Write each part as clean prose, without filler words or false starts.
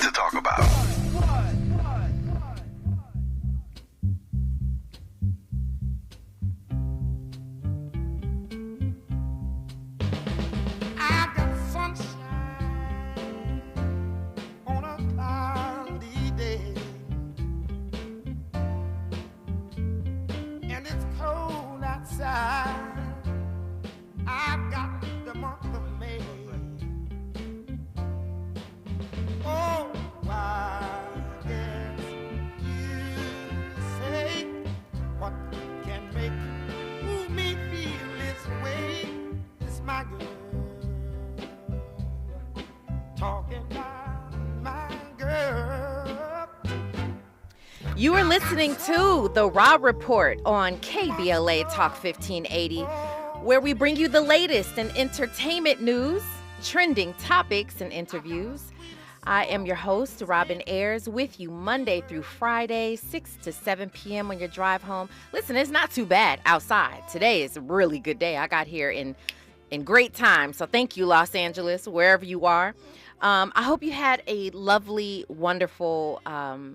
lot to talk about. I got sunshine on a cloudy day, and it's cold outside. I've got the month of May. Oh, why, yes, you say what can make me feel this way? It's my girl talking about my girl. You are listening to The Raw Report on KBLA Talk 1580, where we bring you the latest in entertainment news, trending topics, and interviews. I am your host, Robin Ayers, with you Monday through Friday, 6 to 7 p.m. on your drive home. Listen, it's not too bad outside. Today is a really good day. I got here in great time, so thank you, Los Angeles, wherever you are. I hope you had a lovely, wonderful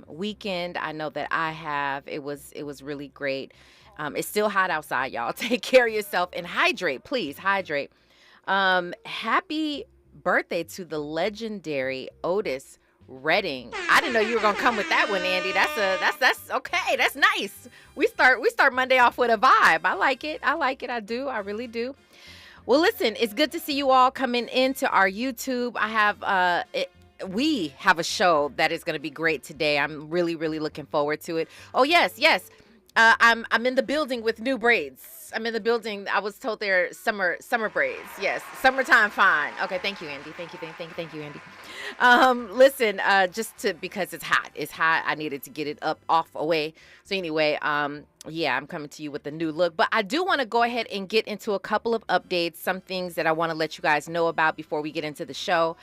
weekend. I know that I have. It was really great. It's still hot outside, y'all. Take care of yourself and hydrate, please. Hydrate. Happy birthday to the legendary Otis Redding. I didn't know you were gonna come with that one, Andy. That's okay. That's nice. We start Monday off with a vibe. I like it. I do. I really do. Well, listen, it's good to see you all coming into our YouTube. We have a show that is going to be great today. I'm really, really looking forward to it. Oh, yes. I'm in the building with new braids. I'm in the building. I was told they're summer braids. Yes, summertime fine. Okay, thank you, Andy. Thank you, Andy. Listen, because it's hot. It's hot. I needed to get it up, off, away. So anyway, yeah, I'm coming to you with a new look. But I do want to go ahead and get into a couple of updates, some things that I want to let you guys know about before we get into the show.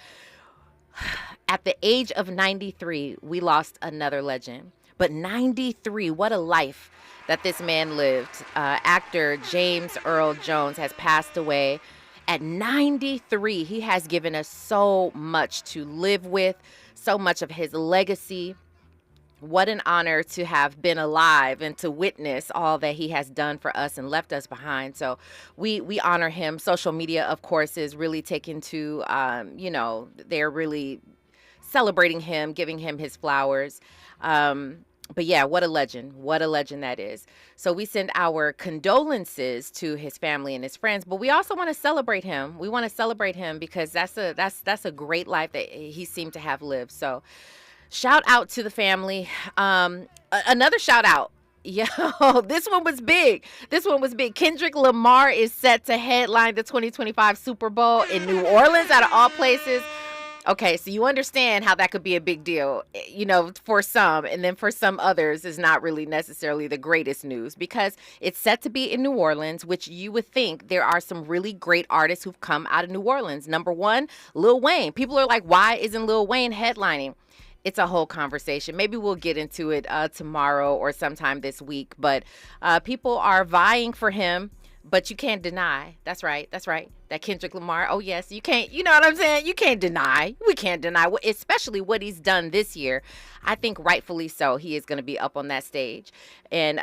At the age of 93, we lost another legend. But 93, what a life that this man lived. Actor James Earl Jones has passed away at 93. He has given us so much to live with, so much of his legacy. What an honor to have been alive and to witness all that he has done for us and left us behind. So we honor him. Social media, of course, is really taken to, they're really celebrating him, giving him his flowers. But yeah, what a legend that is. So we send our condolences to his family and his friends, but we also want to celebrate him. We want to celebrate him because that's a great life that he seemed to have lived. So shout out to the family. Another shout out. Yo, this one was big. Kendrick Lamar is set to headline the 2025 Super Bowl in New Orleans, out of all places. Okay, so you understand how that could be a big deal, for some, and then for some others is not really necessarily the greatest news because it's set to be in New Orleans, which you would think there are some really great artists who've come out of New Orleans. Number one, Lil Wayne. People are like, why isn't Lil Wayne headlining? It's a whole conversation. Maybe we'll get into it tomorrow or sometime this week, but people are vying for him. But you can't deny. That's right. That Kendrick Lamar. Oh, yes. You can't. You know what I'm saying? You can't deny. We can't deny, especially what he's done this year. I think rightfully so. He is going to be up on that stage. And,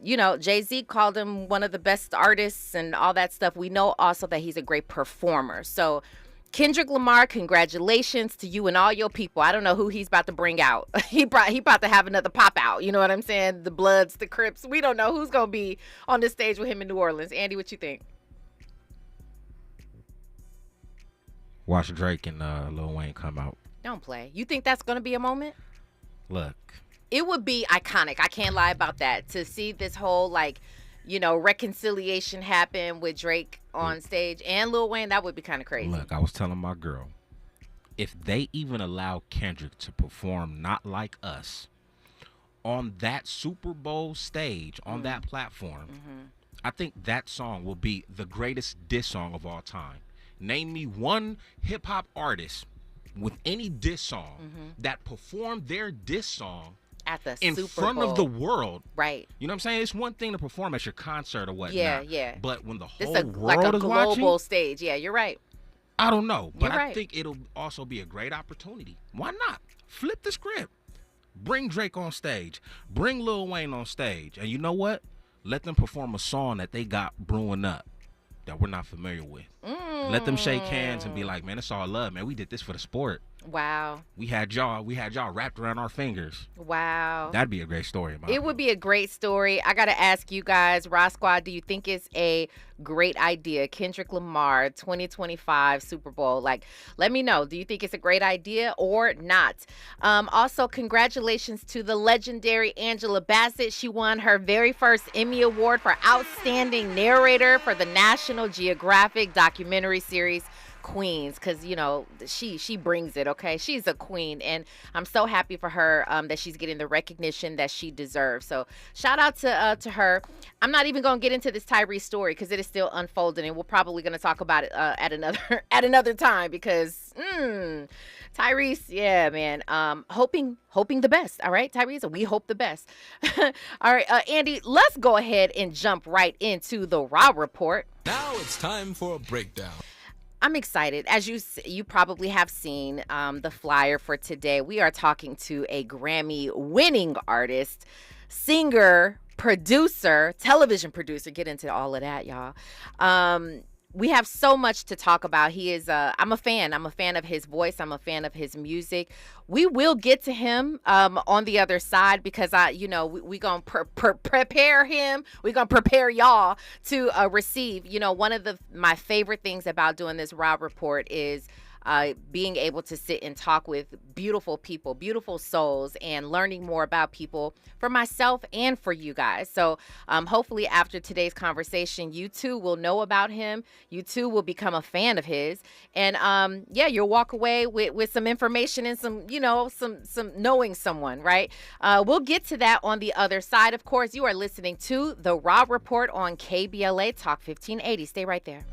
Jay-Z called him one of the best artists and all that stuff. We know also that he's a great performer. So Kendrick Lamar, congratulations to you and all your people. I don't know who he's about to bring out. He about to have another pop out. You know what I'm saying? The Bloods, the Crips. We don't know who's going to be on the stage with him in New Orleans. Andy, what you think? Watch Drake and Lil Wayne come out. Don't play. You think that's going to be a moment? Look. It would be iconic. I can't lie about that. To see this whole, reconciliation happen with Drake on stage and Lil Wayne, that would be kind of crazy. Look, I was telling my girl, if they even allow Kendrick to perform Not Like Us on that Super Bowl stage, on that platform, I think that song will be the greatest diss song of all time. Name me one hip-hop artist with any diss song that performed their diss song at the in Super front Bowl. Of the world. Right. You know what I'm saying? It's one thing to perform at your concert or whatnot. Yeah. But when the whole like a world is global watching, stage. Yeah, you're right. I don't know, but You're right. I think it'll also be a great opportunity. Why not? Flip the script. Bring Drake on stage. Bring Lil Wayne on stage. And you know what? Let them perform a song that they got brewing up that we're not familiar with. Let them shake hands and be like, man, it's all love, man. We did this for the sport. Wow. We had y'all wrapped around our fingers. Wow. That'd be a great story. It would be a great story. I got to ask you guys, Raw Squad, do you think it's a great idea? Kendrick Lamar, 2025 Super Bowl. Like, let me know. Do you think it's a great idea or not? Also, congratulations to the legendary Angela Bassett. She won her very first Emmy Award for Outstanding Narrator for the National Geographic documentary series Queens, because she brings it. Okay, she's a queen, and I'm so happy for her that she's getting the recognition that she deserves. So shout out to her. I'm not even gonna get into this Tyrese story because it is still unfolding, and we're probably gonna talk about it at another time because Tyrese, yeah, man. Hoping the best. All right, Tyrese, we hope the best. All right, Andy, let's go ahead and jump right into the Raw Report. Now it's time for a breakdown. I'm excited. As you probably have seen the flyer for today, we are talking to a Grammy-winning artist, singer, producer, television producer. Get into all of that, y'all. We have so much to talk about. He is, I'm a fan. I'm a fan of his voice. I'm a fan of his music. We will get to him on the other side because we gonna prepare him. We gonna prepare y'all to receive. One of my favorite things about doing this Raw Report is being able to sit and talk with beautiful people, beautiful souls, and learning more about people for myself and for you guys. So hopefully after today's conversation, you too will know about him. You too will become a fan of his. And you'll walk away with some information and some knowing someone, right? We'll get to that on the other side. Of course, you are listening to The Raw Report on KBLA Talk 1580. Stay right there.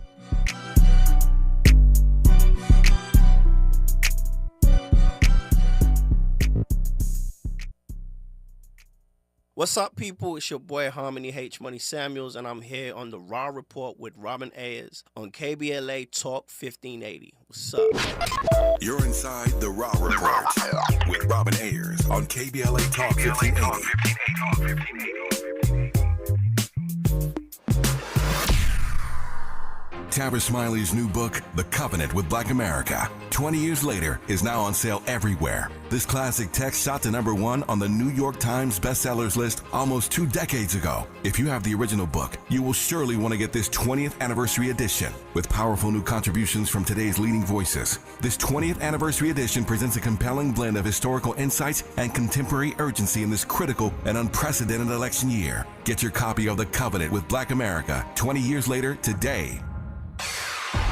What's up, people? It's your boy Harmony H Money Samuels, and I'm here on the Raw Report with Robin Ayers on KBLA Talk 1580. What's up? You're inside the Raw Report with Robin Ayers on KBLA Talk 1580. Tabitha Smiley's new book, The Covenant with Black America, 20 years later, is now on sale everywhere. This classic text shot to #1 on the New York Times bestsellers list almost 2 decades ago. If you have the original book, you will surely want to get this 20th anniversary edition with powerful new contributions from today's leading voices. This 20th anniversary edition presents a compelling blend of historical insights and contemporary urgency in this critical and unprecedented election year. Get your copy of The Covenant with Black America 20 years later today.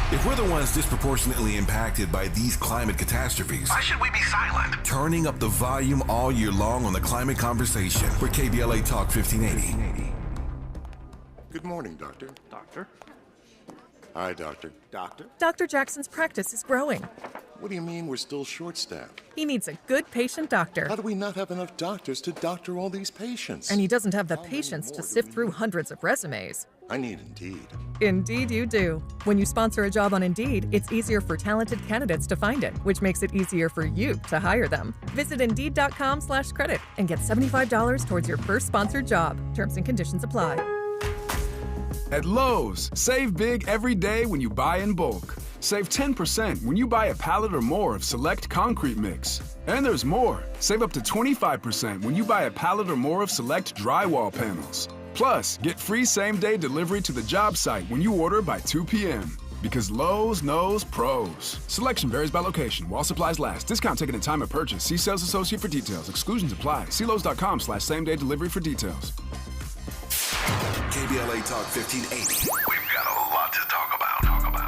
If we're the ones disproportionately impacted by these climate catastrophes, why should we be silent? Turning up the volume all year long on the climate conversation for KBLA Talk 1580. Good morning, Doctor. Doctor? Hi, Doctor. Doctor? Dr. Jackson's practice is growing. What do you mean we're still short-staffed? He needs a good patient doctor. How do we not have enough doctors to doctor all these patients? And he doesn't have the patience to sift through hundreds of resumes. I need Indeed. Indeed you do. When you sponsor a job on Indeed, it's easier for talented candidates to find it, which makes it easier for you to hire them. Visit Indeed.com/credit and get $75 towards your first sponsored job. Terms and conditions apply. At Lowe's, save big every day when you buy in bulk. Save 10% when you buy a pallet or more of select concrete mix. And there's more. Save up to 25% when you buy a pallet or more of select drywall panels. Plus, get free same-day delivery to the job site when you order by 2 p.m. Because Lowe's knows pros. Selection varies by location. While supplies last. Discount taken at time of purchase. See sales associate for details. Exclusions apply. See Lowe's.com/same-day delivery for details. KBLA Talk 1580. We've got a lot to talk about.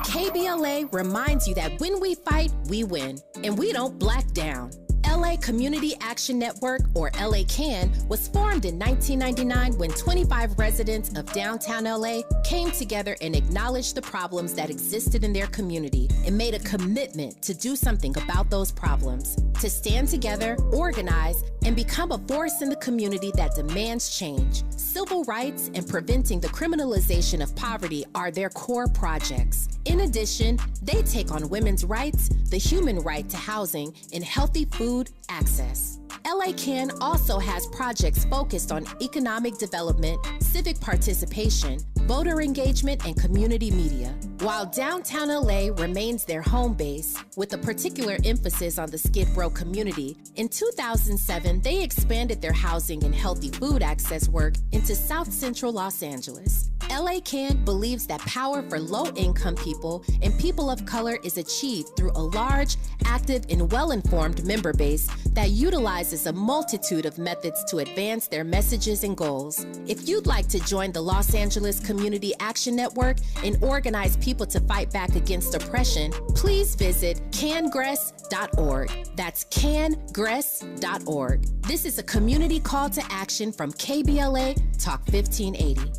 KBLA reminds you that when we fight, we win, and we don't black down. LA Community Action Network, or LA CAN, was formed in 1999 when 25 residents of downtown LA came together and acknowledged the problems that existed in their community and made a commitment to do something about those problems, to stand together, organize, and become a force in the community that demands change. So civil rights and preventing the criminalization of poverty are their core projects. In addition, they take on women's rights, the human right to housing, and healthy food access. LA Can also has projects focused on economic development, civic participation, voter engagement, and community media. While downtown LA remains their home base, with a particular emphasis on the Skid Row community, in 2007 they expanded their housing and healthy food access work into South Central Los Angeles. LA Can believes that power for low-income people and people of color is achieved through a large, active, and well-informed member base that utilizes a multitude of methods to advance their messages and goals. If you'd like to join the Los Angeles Community Action Network and organize people to fight back against oppression, please visit cangress.org. That's cangress.org. This is a community call to action from KBLA Talk 1580.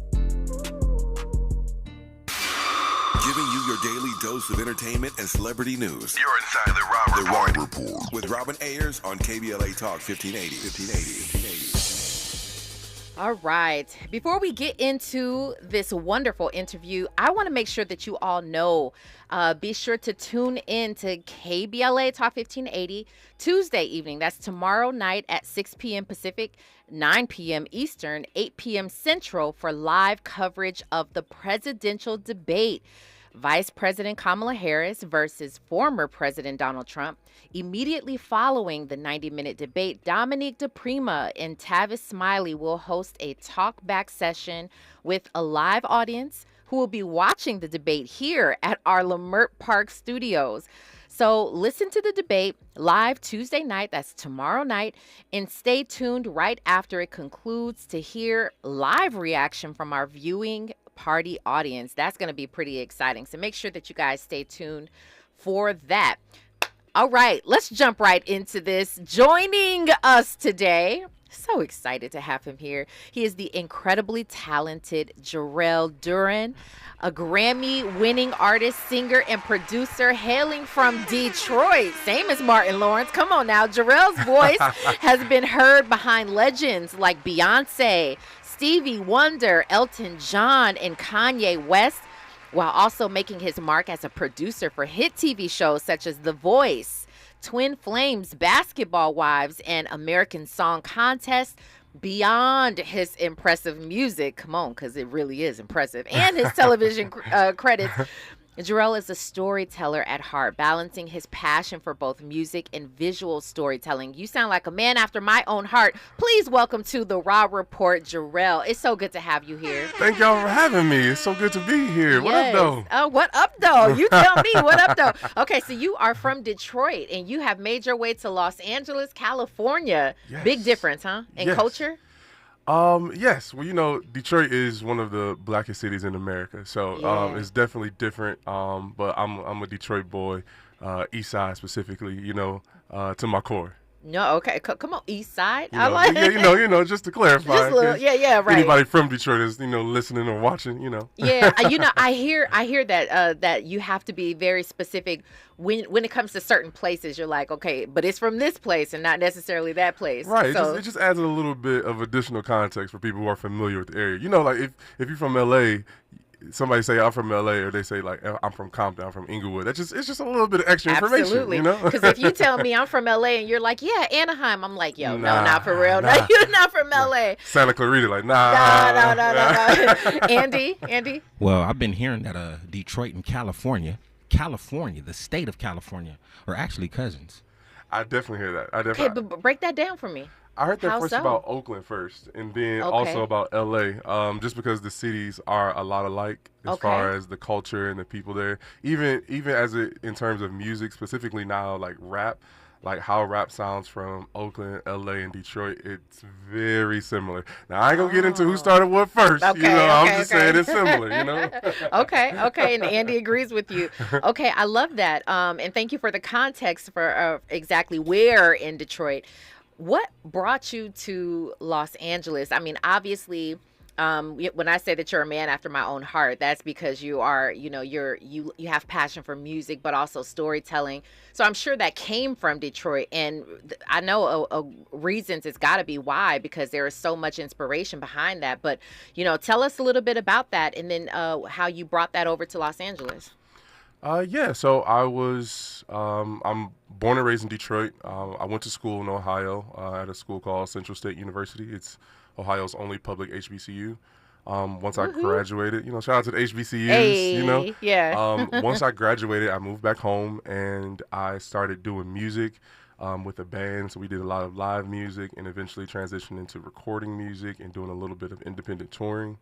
Giving you your daily dose of entertainment and celebrity news. You're inside the Raw Report. With Robin Ayers on KBLA Talk 1580. All right. Before we get into this wonderful interview, I want to make sure that you all know, be sure to tune in to KBLA Talk 1580 Tuesday evening. That's tomorrow night at 6 p.m. Pacific, 9 p.m. Eastern, 8 p.m. Central for live coverage of the presidential debate. Vice President Kamala Harris versus former President Donald Trump. Immediately following the 90-minute debate, Dominique DePrima and Tavis Smiley will host a talk-back session with a live audience who will be watching the debate here at our Lamert Park studios. So listen to the debate live Tuesday night, that's tomorrow night, and stay tuned right after it concludes to hear live reaction from our viewing party audience. That's going to be pretty exciting. So make sure that you guys stay tuned for that. All right, let's jump right into this. Joining us today, so excited to have him here. He is the incredibly talented Jerel Duren, a Grammy-winning artist, singer, and producer hailing from Detroit, same as Martin Lawrence. Come on now, Jerel's voice has been heard behind legends like Beyonce, Stevie Wonder, Elton John, and Kanye West, while also making his mark as a producer for hit TV shows such as The Voice, Twin Flames, Basketball Wives, and American Song Contest. Beyond his impressive music, come on, because it really is impressive, and his television credits, Jerel is a storyteller at heart, balancing his passion for both music and visual storytelling. You sound like a man after my own heart. Please welcome to the Raw Report, Jerel. It's so good to have you here. Thank y'all for having me. It's so good to be here. Yes. What up, though? Oh, what up, though? You tell me. What up, though? Okay, so you are from Detroit, and you have made your way to Los Angeles, California. Yes. Big difference, huh? In culture? Yes. Well, you know, Detroit is one of the blackest cities in America, so it's definitely different. But I'm a Detroit boy, East Side specifically. You know, to my core. No, okay. Come on, East Side. You know, I like you know, just to clarify. Just a little, yeah, right. Anybody from Detroit is, listening or watching, Yeah, I hear that you have to be very specific when it comes to certain places. You're like, okay, but it's from this place and not necessarily that place. Right. So, it just adds a little bit of additional context for people who are familiar with the area. You know, like if you're from LA, somebody say I'm from LA, or they say like I'm from Compton, I'm from Inglewood. It's just a little bit of extra absolutely. information, Because if you tell me I'm from LA and you're like, yeah, Anaheim, I'm like, yo, no, not for real. No, you're not from LA. Santa Clarita, like, nah. No. Andy. Well, I've been hearing that Detroit and California, the state of California, are actually cousins. I definitely hear that. Okay, but break that down for me. I heard that first so? About Oakland first, and then also about LA, just because the cities are a lot alike as far as the culture and the people there. Even as in terms of music, specifically now, like rap, like how rap sounds from Oakland, LA, and Detroit, it's very similar. Now I ain't gonna get into who started what first. I'm just saying it's similar. Okay, and Andy agrees with you. Okay, I love that. And thank you for the context for exactly where in Detroit. What brought you to Los Angeles? I mean, obviously, When I say that you're a man after my own heart, that's because you are, you have passion for music, but also storytelling. So I'm sure that came from Detroit, and I know reasons it's got to be why, because there is so much inspiration behind that. But tell us a little bit about that, and then how you brought that over to Los Angeles. Yeah, so I'm born and raised in Detroit. I went to school in Ohio at a school called Central State University. It's Ohio's only public HBCU. Once I graduated, shout out to the HBCUs, Hey, yeah. Once I graduated, I moved back home and I started doing music with a band. So we did a lot of live music and eventually transitioned into recording music and doing a little bit of independent touring.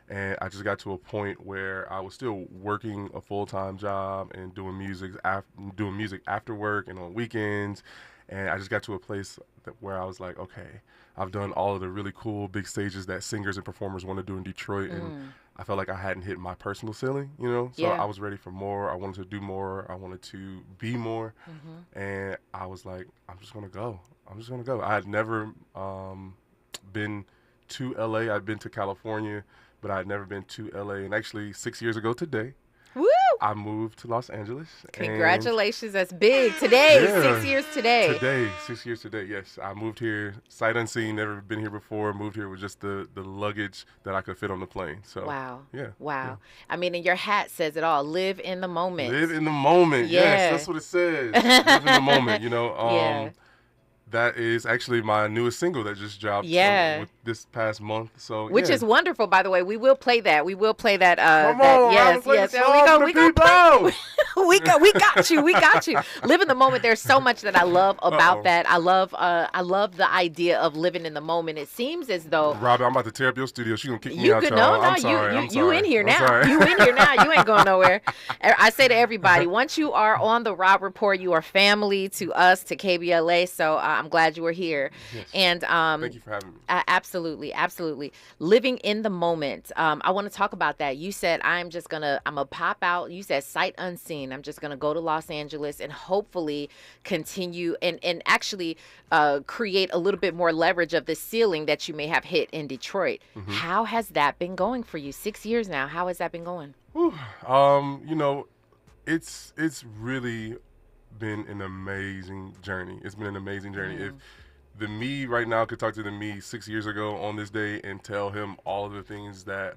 And I just got to a point where I was still working a full-time job and doing music after work and on weekends. And I just got to a place where I was like, okay, I've done all of the really cool big stages that singers and performers want to do in Detroit. And I felt like I hadn't hit my personal ceiling, So I was ready for more. I wanted to do more. I wanted to be more. And I was like, I'm just going to go. I had never been to LA. I'd been to California, but I had never been to LA. And actually 6 years ago today, Woo! I moved to Los Angeles. Congratulations. That's big. Today, Yeah. 6 years today. 6 years today, yes. I moved here sight unseen, never been here before. Moved here with just the luggage that I could fit on the plane. So Wow. Yeah. Wow. Yeah. I mean, and your hat says it all. Live in the moment. Live in the moment. Yeah. Yes, that's what it says. Live in the moment, Yeah. That is actually my newest single that just dropped this past month. So Which is wonderful, by the way. We will play that. Come on, yes. We got you. We got you. Live in the moment. There's so much that I love about that. I love the idea of living in the moment. It seems as though Robin, I'm about to tear up your studio. She's gonna kick me out, y'all. No, I'm sorry. you in here now. You in here now. You ain't going nowhere. I say to everybody, once you are on the Rob Report, you are family to us, to KBLA. So I'm glad you were here. Yes. And thank you for having me. Absolutely. Living in the moment. I want to talk about that. You said I'm gonna pop out. You said sight unseen. I'm just gonna go to Los Angeles and hopefully continue and actually create a little bit more leverage of the ceiling that you may have hit in Detroit. How has that been going for you? 6 years now. How has that been going? It's really been an amazing journey. It's been an amazing journey. If the me right now could talk to the me 6 years ago on this day and tell him all of the things that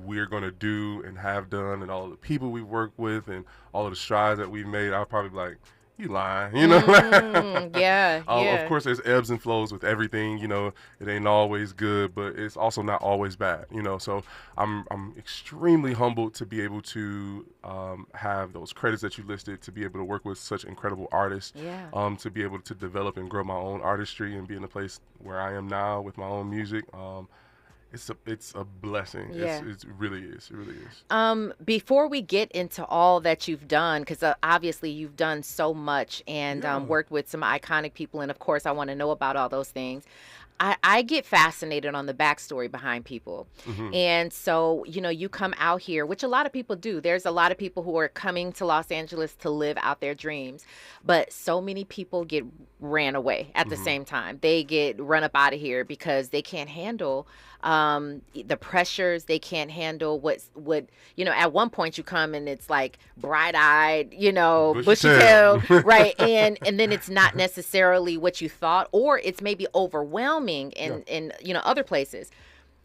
we're going to do and have done and all of the people we've worked with and all of the strides that we've made, I'll probably be like, you lying, Yeah. Of course, there's ebbs and flows with everything. It ain't always good, but it's also not always bad. So I'm extremely humbled to be able to have those credits that you listed, to be able to work with such incredible artists, to be able to develop and grow my own artistry and be in the place where I am now with my own music. It's a blessing. Yeah. It really is. It really is. Before we get into all that you've done, because obviously you've done so much and worked with some iconic people, and of course I want to know about all those things. I get fascinated on the backstory behind people. And so, you come out here, which a lot of people do. There's a lot of people who are coming to Los Angeles to live out their dreams. But so many people get ran away at the same time. They get run up out of here because they can't handle the pressures. They can't handle what at one point you come and it's like bright-eyed, bushy-tailed, right? And then it's not necessarily what you thought, or it's maybe overwhelming in other places.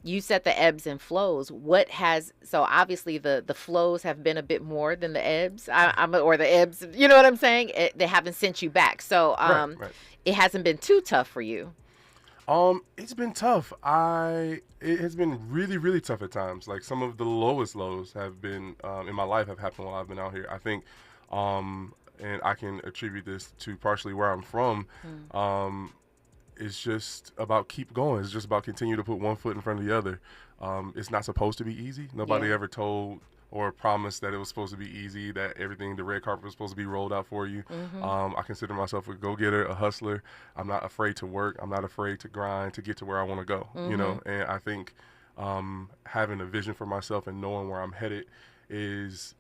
You said the ebbs and flows. So obviously the flows have been a bit more than the ebbs, or the ebbs, you know what I'm saying? They haven't sent you back. So Right. It hasn't been too tough for you. It's been tough. It has been really, really tough at times. Like some of the lowest lows have been in my life have happened while I've been out here. I think, and I can attribute this to partially where I'm from. It's just about keep going. It's just about continue to put one foot in front of the other. It's not supposed to be easy. Nobody ever told or promised that it was supposed to be easy, that the red carpet was supposed to be rolled out for you. I consider myself a go-getter, a hustler. I'm not afraid to work. I'm not afraid to grind to get to where I want to go, and I think having a vision for myself and knowing where I'm headed is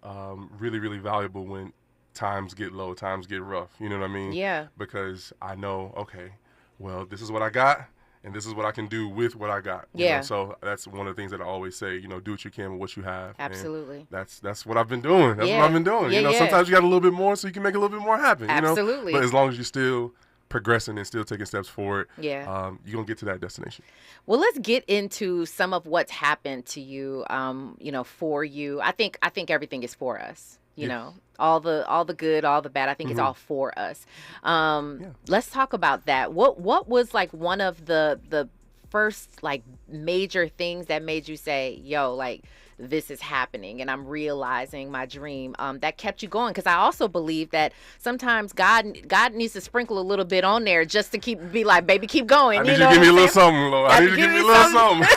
really, really valuable when times get low, times get rough. You know what I mean? Yeah. Because I know, okay, well, this is what I got, and this is what I can do with what I got. You know? So that's one of the things that I always say, you know, do what you can with what you have. Absolutely. And that's what I've been doing. That's what I've been doing. You know, sometimes you got a little bit more so you can make a little bit more happen. Absolutely. You know? But as long as you're still progressing and still taking steps forward, you're going to get to that destination. Well, let's get into some of what's happened to you, you know, for you. I think everything is for us. You know, all the good, all the bad. I think it's all for us. Let's talk about that. What was like one of the first like major things that made you say, yo, like this is happening and I'm realizing my dream, that kept you going? Because I also believe that sometimes God needs to sprinkle a little bit on there just to be like, baby, keep going. I need you to give me a little something, Lord. I need you to give me a little something.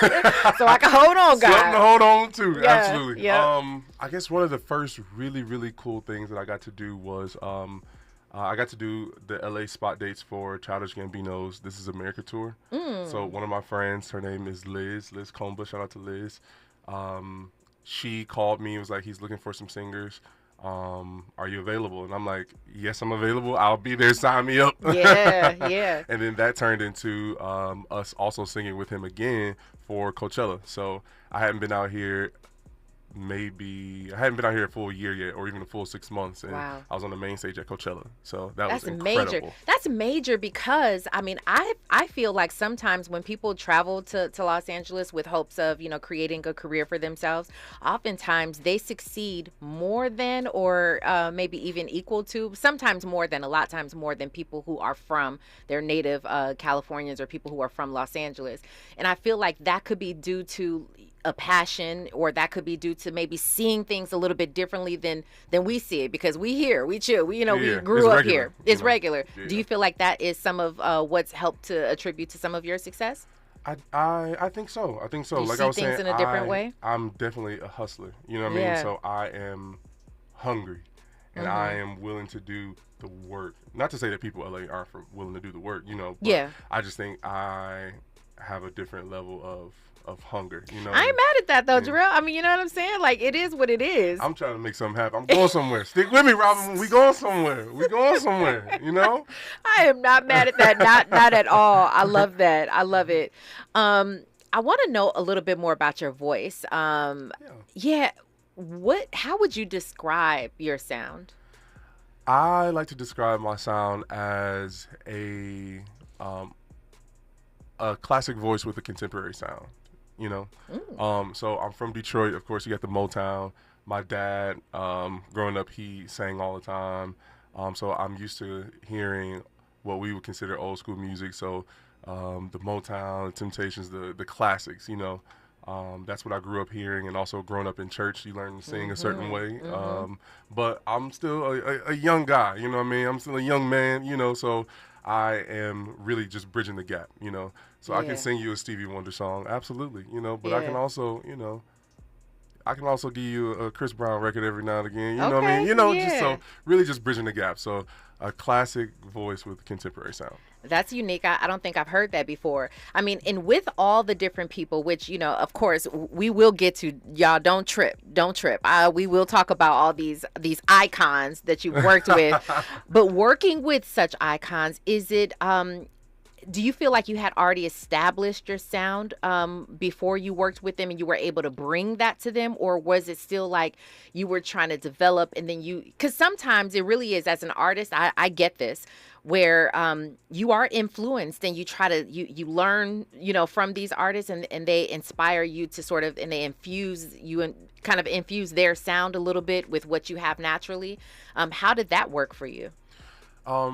So I can hold on, God. Something to hold on to. Yeah, Absolutely. yeah. I guess one of the first really, really cool things that I got to do was I got to do the LA spot dates for Childish Gambino's This Is America tour. So one of my friends, her name is Liz Comba. Shout out to Liz. She called me and was like, he's looking for some singers. Are you available? And I'm like, yes, I'm available. I'll be there. Sign me up. Yeah. And then that turned into us also singing with him again for Coachella. So I hadn't been out here a full year yet, or even a full 6 months, and I was on the main stage at Coachella. So that's incredible. Major. That's major because I mean I feel like sometimes when people travel to Los Angeles with hopes of, you know, creating a career for themselves, oftentimes they succeed more than, or maybe even equal to, sometimes more than, a lot of times more than people who are from their native Californians or people who are from Los Angeles. And I feel like that could be due to a passion, or that could be due to maybe seeing things a little bit differently than we see it, because we chill, we grew up here. It's regular. Do you feel like that is some of what's helped to attribute to some of your success? I think so. You like see I was things saying, in a different way? I'm definitely a hustler. You know what I mean? So I am hungry, and I am willing to do the work. Not to say that people in LA aren't willing to do the work, you know. But I just think I have a different level of hunger, you know. I ain't mad at that though, Jerel. I mean, you know what I'm saying? Like, it is what it is. I'm trying to make something happen. I'm going somewhere. Stick with me, Robin. We going somewhere. You know? I am not mad at that. Not at all. I love that. I love it. I want to know a little bit more about your voice. How would you describe your sound? I like to describe my sound as a classic voice with a contemporary sound. You know, so I'm from Detroit. Of course, you got the Motown. My dad, growing up, he sang all the time. So I'm used to hearing what we would consider old school music. So the Motown, the Temptations, the classics. You know, that's what I grew up hearing, and also growing up in church, you learn to sing a certain way. But I'm still a young guy. You know what I mean? I'm still a young man. You know, so I am really just bridging the gap. You know. So I can sing you a Stevie Wonder song, absolutely, you know, but I can also, you know, give you a Chris Brown record every now and again, you know what I mean? You know, just so really just bridging the gap. So a classic voice with a contemporary sound. That's unique. I don't think I've heard that before. I mean, and with all the different people, which, you know, of course, we will get to, y'all, don't trip. We will talk about all these icons that you've worked with. But working with such icons, is it... do you feel like you had already established your sound before you worked with them and you were able to bring that to them? Or was it still like you were trying to develop and then because sometimes it really is, as an artist, I get this, where you are influenced and you try to, you learn, you know, from these artists and they inspire you to sort of, and they infuse you and kind of infuse their sound a little bit with what you have naturally. How did that work for you?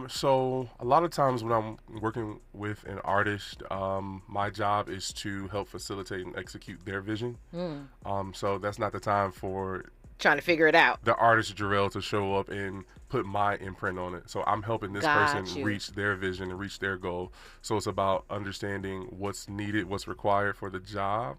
So a lot of times when I'm working with an artist, my job is to help facilitate and execute their vision. So that's not the time for trying to figure it out. The artist Jerel to show up and put my imprint on it. So I'm helping this person reach their vision and reach their goal. So it's about understanding what's needed, what's required for the job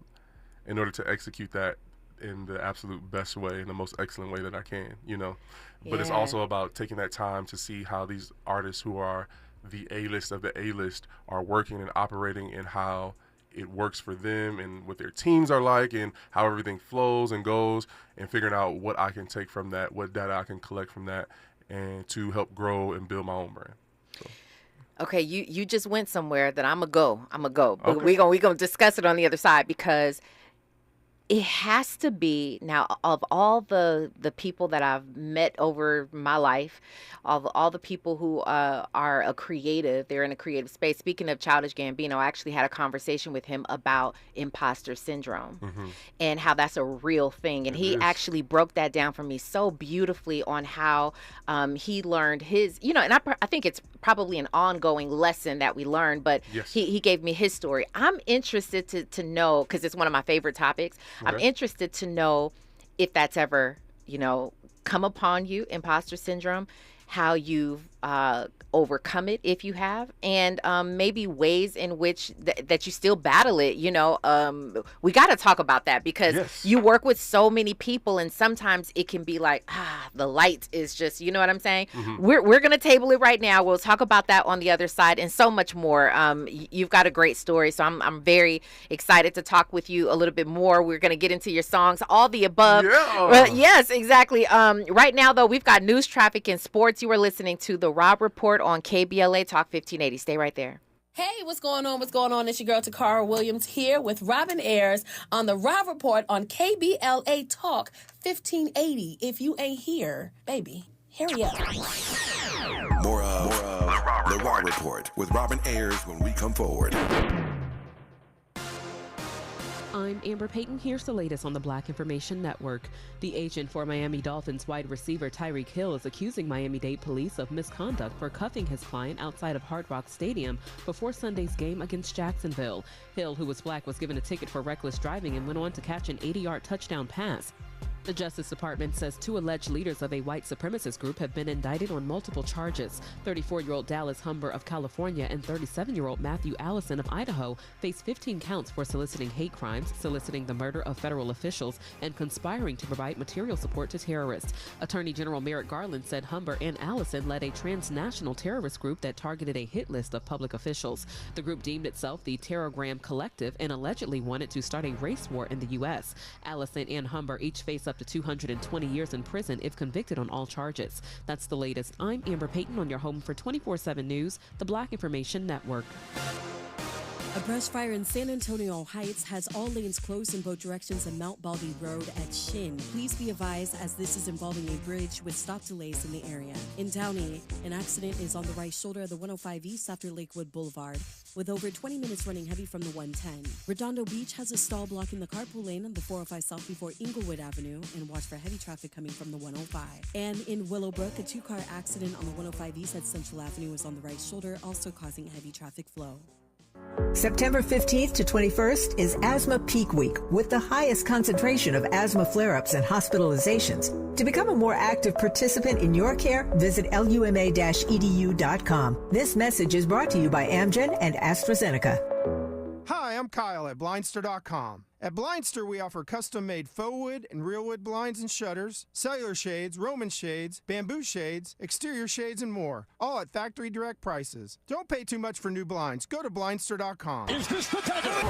in order to execute that in the absolute best way, in the most excellent way that I can, you know. But it's also about taking that time to see how these artists who are the A-list of the A-list are working and operating, and how it works for them and what their teams are like and how everything flows and goes, and figuring out what I can take from that, what data I can collect from that, and to help grow and build my own brand. So. Okay, you just went somewhere that I'm going to go. But Okay. we gonna discuss it on the other side, because it has to be, now, of all the people that I've met over my life, all the people who are a creative, they're in a creative space. Speaking of Childish Gambino, I actually had a conversation with him about imposter syndrome and how that's a real thing. And he actually broke that down for me so beautifully on how he learned his, and I think it's probably an ongoing lesson that we learn, but he gave me his story. I'm interested to know, because it's one of my favorite topics. I'm interested to know if that's ever, come upon you, imposter syndrome, how you've overcome it, if you have, and maybe ways in which that you still battle it. We got to talk about that, because you work with so many people, and sometimes it can be like, the light is just, you know what I'm saying? We're going to table it right now. We'll talk about that on the other side and so much more. You've got a great story, so I'm very excited to talk with you a little bit more. We're going to get into your songs, all the above. Well, yes, exactly. Right now, though, we've got news, traffic, and sports. You are listening to The Rob Report on KBLA Talk 1580. Stay right there. Hey, what's going on? It's your girl Takara Williams here with Robin Ayers on the Rob Report on KBLA Talk 1580. If you ain't here, baby, hurry up. More of The Rob Report with Robin Ayers when we come forward. I'm Amber Payton. Here's the latest on the Black Information Network. The agent for Miami Dolphins wide receiver Tyreek Hill is accusing Miami-Dade police of misconduct for cuffing his client outside of Hard Rock Stadium before Sunday's game against Jacksonville. Hill, who was black, was given a ticket for reckless driving and went on to catch an 80-yard touchdown pass. The Justice Department says 2 alleged leaders of a white supremacist group have been indicted on multiple charges. 34-year-old Dallas Humber of California and 37-year-old Matthew Allison of Idaho face 15 counts for soliciting hate crimes, soliciting the murder of federal officials, and conspiring to provide material support to terrorists. Attorney General Merrick Garland said Humber and Allison led a transnational terrorist group that targeted a hit list of public officials. The group deemed itself the Terrorgram Collective and allegedly wanted to start a race war in the U.S. Allison and Humber each face up to 220 years in prison if convicted on all charges. That's the latest. I'm Amber Payton on your home for 24/7 News, the Black Information Network. A brush fire in San Antonio Heights has all lanes closed in both directions on Mount Baldy Road at Shin. Please be advised, as this is involving a bridge with stop delays in the area. In Downey, an accident is on the right shoulder of the 105 East after Lakewood Boulevard, with over 20 minutes running heavy from the 110. Redondo Beach has a stall blocking the carpool lane on the 405 South before Inglewood Avenue, and watch for heavy traffic coming from the 105. And in Willowbrook, a 2-car accident on the 105 East at Central Avenue is on the right shoulder, also causing heavy traffic flow. September 15th to 21st is Asthma Peak Week, with the highest concentration of asthma flare-ups and hospitalizations. To become a more active participant in your care, visit luma-edu.com. This message is brought to you by Amgen and AstraZeneca. Hi, I'm Kyle at Blindster.com. At Blindster, we offer custom-made faux wood and real wood blinds and shutters, cellular shades, Roman shades, bamboo shades, exterior shades, and more, all at factory direct prices. Don't pay too much for new blinds. Go to Blindster.com. Is this the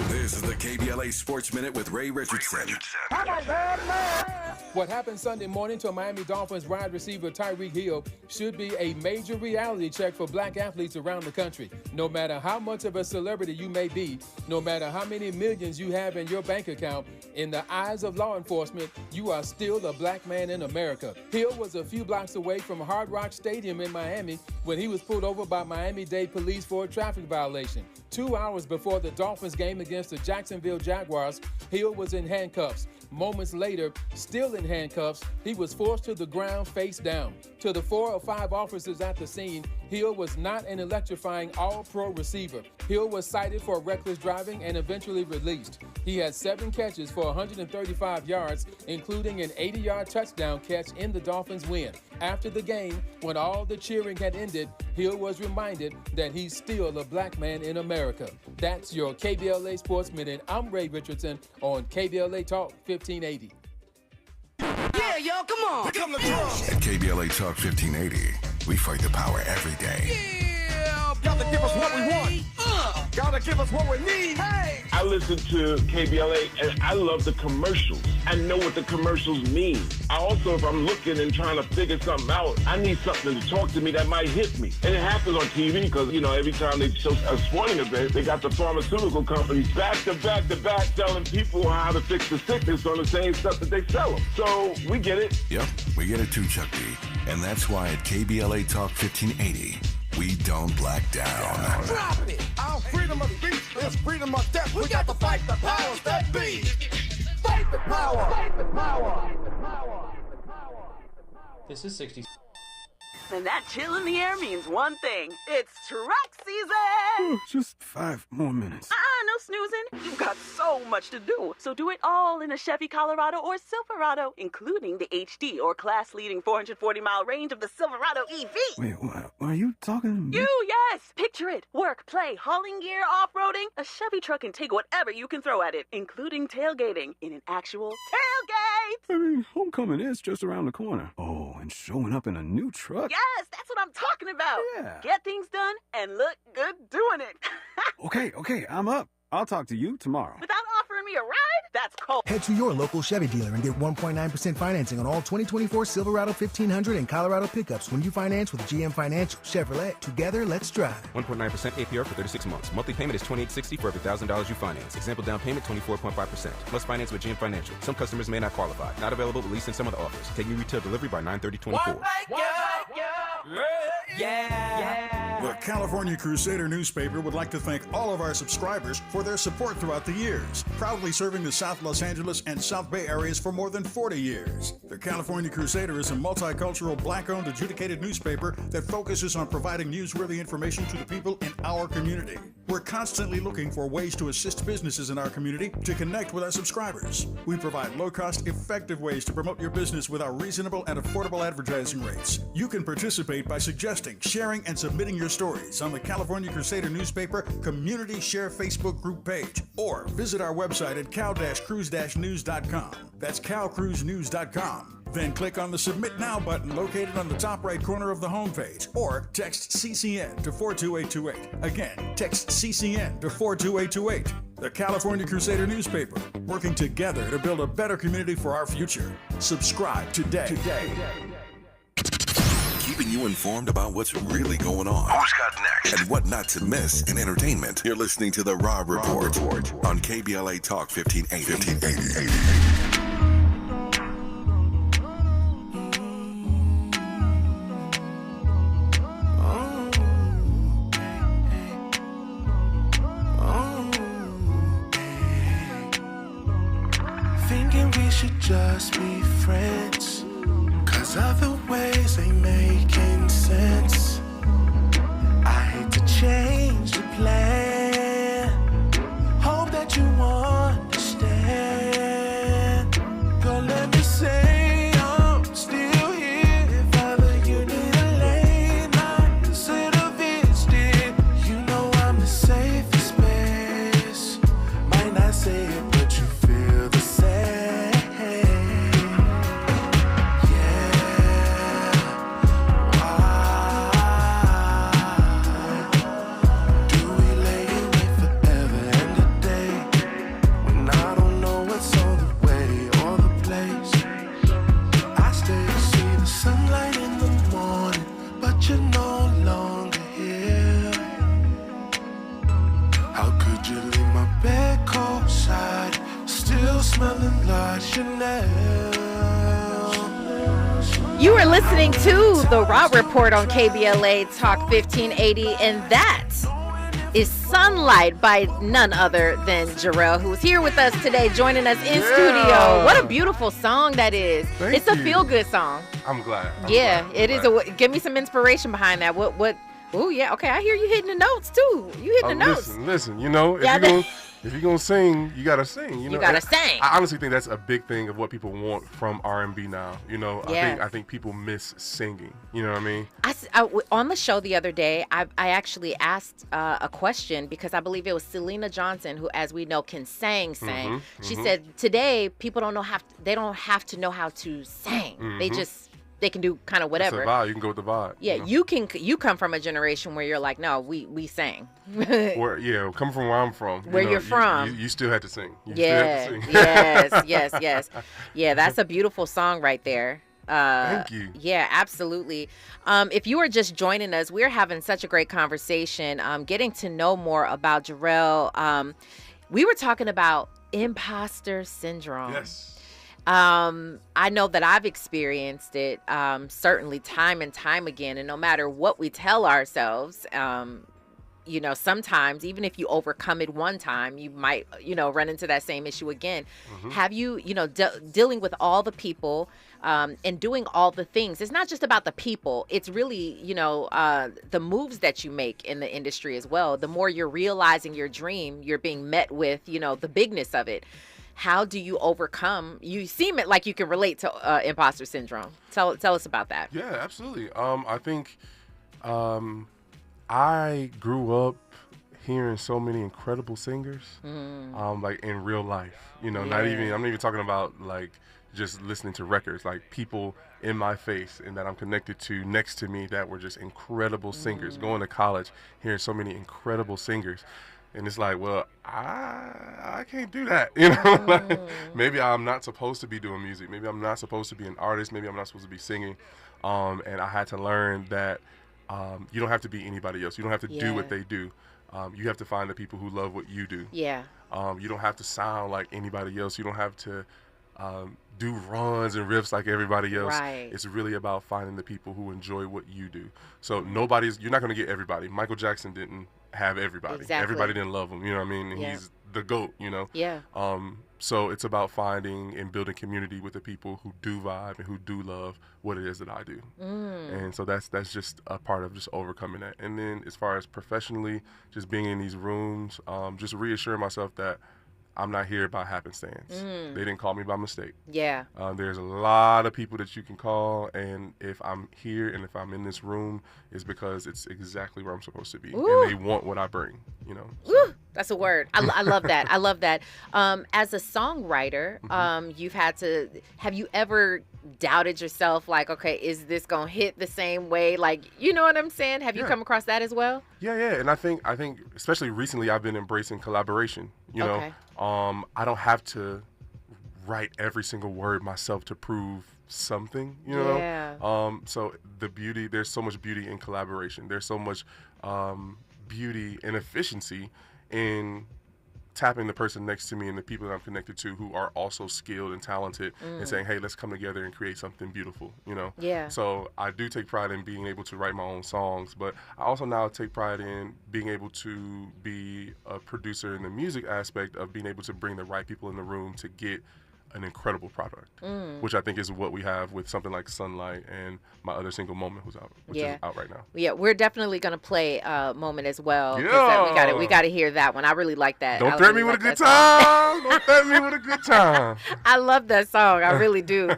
This is the KBLA Sports Minute with Ray Richardson. What happened Sunday morning to Miami Dolphins wide receiver Tyreek Hill should be a major reality check for black athletes around the country. No matter how much of a celebrity you may be, no matter how many millions you have in your bank account, in the eyes of law enforcement, you are still a black man in America. Hill was a few blocks away from Hard Rock Stadium in Miami when he was pulled over by Miami-Dade police for a traffic violation. 2 hours before the Dolphins game against the Jacksonville Jaguars, Hill was in handcuffs. Moments later, still in handcuffs, he was forced to the ground face down. To the 4 or 5 officers at the scene, Hill was not an electrifying all-pro receiver. Hill was cited for reckless driving and eventually released. He had 7 catches for 135 yards, including an 80-yard touchdown catch in the Dolphins' win. After the game, when all the cheering had ended, Hill was reminded that he's still a black man in America. That's your KBLA Sports Minute. I'm Ray Richardson on KBLA Talk 1580. Yeah, y'all, come on. Here come the drums. At KBLA Talk 1580, we fight the power every day. Yeah, gotta give us what we want. Gotta give us what we need. Hey! I listen to KBLA and I love the commercials. I know what the commercials mean. I also, if I'm looking and trying to figure something out, I need something to talk to me that might hit me. And it happens on TV because, you know, every time they show a sporting event, they got the pharmaceutical companies back to back to back telling people how to fix the sickness on the same stuff that they sell them. So we get it. Yep, we get it too, Chuck D. And that's why at KBLA Talk 1580, we don't black down. Drop it! Our freedom of speech is freedom of death. We got to fight the powers that be. Fight the power! Fight the power! This is 60. And that chill in the air means one thing. It's truck season! Just 5 more minutes. No snoozing. You've got so much to do. So do it all in a Chevy Colorado or Silverado, including the HD or class-leading 440-mile range of the Silverado EV. Wait, what? Are you talking to me? Yes! Picture it. Work, play, hauling gear, off-roading. A Chevy truck can take whatever you can throw at it, including tailgating in an actual tailgate! I mean, homecoming is just around the corner. Oh, and showing up in a new truck? Yes, that's what I'm talking about. Yeah. Get things done and look good doing it. Okay, I'm up. I'll talk to you tomorrow. Without offering me a ride? That's cold. Head to your local Chevy dealer and get 1.9% financing on all 2024 Silverado 1500 and Colorado pickups when you finance with GM Financial. Chevrolet, together, let's drive. 1.9% APR for 36 months. Monthly payment is $28.60 for every $1,000 you finance. Example down payment 24.5%. Must finance with GM Financial. Some customers may not qualify. Not available at least in some other offers. Take new retail delivery by 9/30/24. The California Crusader newspaper would like to thank all of our subscribers for their support throughout the years, proudly serving the South Los Angeles and South Bay areas for more than 40 years. The California Crusader is a multicultural, black-owned, adjudicated newspaper that focuses on providing newsworthy information to the people in our community. We're constantly looking for ways to assist businesses in our community to connect with our subscribers. We provide low-cost, effective ways to promote your business with our reasonable and affordable advertising rates. You can participate by suggesting, sharing, and submitting your stories on the California Crusader newspaper Community Share Facebook group page, or visit our website at cal-cruise-news.com. That's calcruisenews.com. Then click on the Submit Now button located on the top right corner of the homepage, or text CCN to 42828. Again, text CCN to 42828. The California Crusader newspaper, working together to build a better community for our future. Subscribe today. Keeping you informed about what's really going on. Who's got next? And what not to miss in entertainment. You're listening to The Rob Report on KBLA Talk 1580. Thinking we should just be friends, 'cause other ways ain't making sense. I hate to change the plan. Hope that you understand. Girl, let me say I'm still here. If ever you need a late night, consider visiting. You know I'm the safest space. Might not say it, but you feel the same. You are listening to The Rob Report on KBLA Talk 1580, and that is Sunlight by none other than Jerel, who's here with us today, joining us in studio. What a beautiful song that is. It's a feel-good song. I'm glad. It is. Give me some inspiration behind that. What? Oh, yeah. Okay, I hear you hitting the notes, too. You hitting the notes. Listen, you know, if you're gonna sing, you gotta sing. You gotta sing. I honestly think that's a big thing of what people want from R&B now. You know, I think people miss singing. You know what I mean? On the show the other day, I actually asked a question because I believe it was Selena Johnson, who, as we know, can sing. She said today people don't have to know how to sing. They just they can do kind of whatever. It's a vibe. You can go with the vibe. Yeah, you come from a generation where you're like, no, we sang. Coming from where I'm from. Where you're from. You still had to sing. Yes. Yeah, that's a beautiful song right there. Thank you. Yeah, absolutely. If you are just joining us, we're having such a great conversation, getting to know more about Jerel. We were talking about imposter syndrome. Yes. I know that I've experienced it, certainly time and time again. And no matter what we tell ourselves, sometimes even if you overcome it one time, you might, run into that same issue again. Mm-hmm. Have you, dealing with all the people and doing all the things, it's not just about the people. It's really, the moves that you make in the industry as well. The more you're realizing your dream, you're being met with, the bigness of it. How do you overcome? You seem like you can relate to imposter syndrome. Tell us about that. Yeah, absolutely. I think I grew up hearing so many incredible singers, like in real life. I'm not even talking about like just listening to records, like people in my face and that I'm connected to next to me that were just incredible singers. Going to college, hearing so many incredible singers. And it's like, well, I can't do that. Like, maybe I'm not supposed to be doing music. Maybe I'm not supposed to be an artist. Maybe I'm not supposed to be singing. And I had to learn that you don't have to be anybody else. You don't have to do what they do. You have to find the people who love what you do. Yeah. You don't have to sound like anybody else. You don't have to do runs and riffs like everybody else. Right. It's really about finding the people who enjoy what you do. So you're not going to get everybody. Michael Jackson didn't have everybody. Exactly. Everybody didn't love him, you know what I mean? And he's the GOAT, Yeah. So it's about finding and building community with the people who do vibe and who do love what it is that I do. And so that's just a part of just overcoming that. And then as far as professionally, just being in these rooms, just reassuring myself that I'm not here by happenstance. They didn't call me by mistake. Yeah. There's a lot of people that you can call, and if I'm here and if I'm in this room, it's because it's exactly where I'm supposed to be. Ooh. And they want what I bring, So. Ooh, that's a word. I love that. I love that. As a songwriter, have you ever doubted yourself, like, okay, is this going to hit the same way? Like, you know what I'm saying? Have you come across that as well? Yeah. And I think especially recently I've been embracing collaboration, Okay. I don't have to write every single word myself to prove something, Yeah. So there's so much beauty in collaboration. There's so much beauty and efficiency in tapping the person next to me and the people that I'm connected to who are also skilled and talented and saying, hey, let's come together and create something beautiful, Yeah. So I do take pride in being able to write my own songs, but I also now take pride in being able to be a producer in the music aspect of being able to bring the right people in the room to get an incredible product, which I think is what we have with something like Sunlight and my other single Moment, which is out right now. Yeah, we're definitely gonna play Moment as well. Yeah, we got to hear that one. I really like that. Don't threaten me with a good time. Don't threaten me with a good time. I love that song. I really do.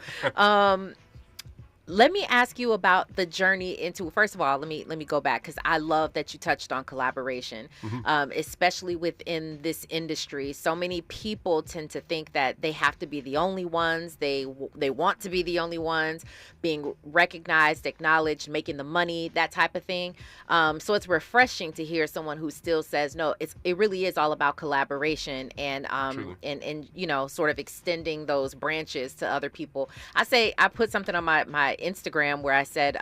Let me ask you about the journey into, first of all, let me go back because I love that you touched on collaboration, especially within this industry. So many people tend to think that they have to be the only ones. They want to be the only ones, being recognized, acknowledged, making the money, that type of thing. So it's refreshing to hear someone who still says, no, it really is all about collaboration and sort of extending those branches to other people. I put something on my Instagram where I said,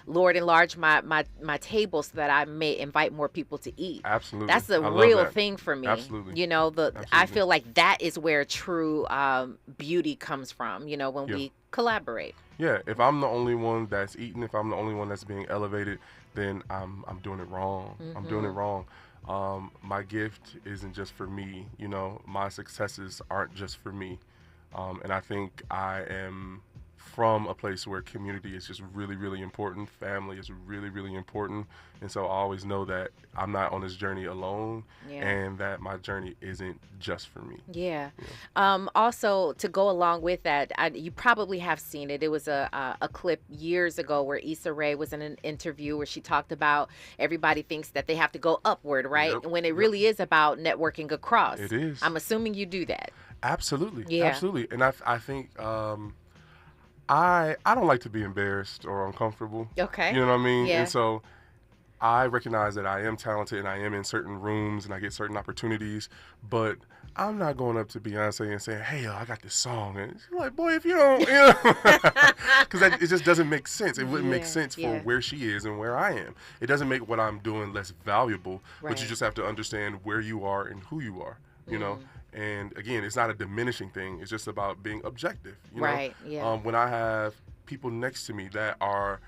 Lord, enlarge my table so that I may invite more people to eat. Absolutely. That's a real thing for me. Absolutely. Absolutely. I feel like that is where true beauty comes from, when we collaborate. Yeah, if I'm the only one that's eating, if I'm the only one that's being elevated, then I'm doing it wrong. I'm doing it wrong. My gift isn't just for me, my successes aren't just for me. And I think I am from a place where community is just really, really important. Family is really, really important. And so I always know that I'm not on this journey alone and that my journey isn't just for me. Yeah. Also, to go along with that, you probably have seen it. It was a clip years ago where Issa Rae was in an interview where she talked about everybody thinks that they have to go upward, right? Yep. When it really is about networking across. It is. I'm assuming you do that. Absolutely. Yeah. Absolutely. And I think I don't like to be embarrassed or uncomfortable. Okay. You know what I mean? Yeah. And so I recognize that I am talented and I am in certain rooms and I get certain opportunities, but I'm not going up to Beyonce and saying, hey, yo, I got this song. And she's like, boy, if you don't, you know, because it just doesn't make sense. It wouldn't make sense for where she is and where I am. It doesn't make what I'm doing less valuable, but you just have to understand where you are and who you are, you know? And again, it's not a diminishing thing. It's just about being objective, you know? Yeah. When I have people next to me that are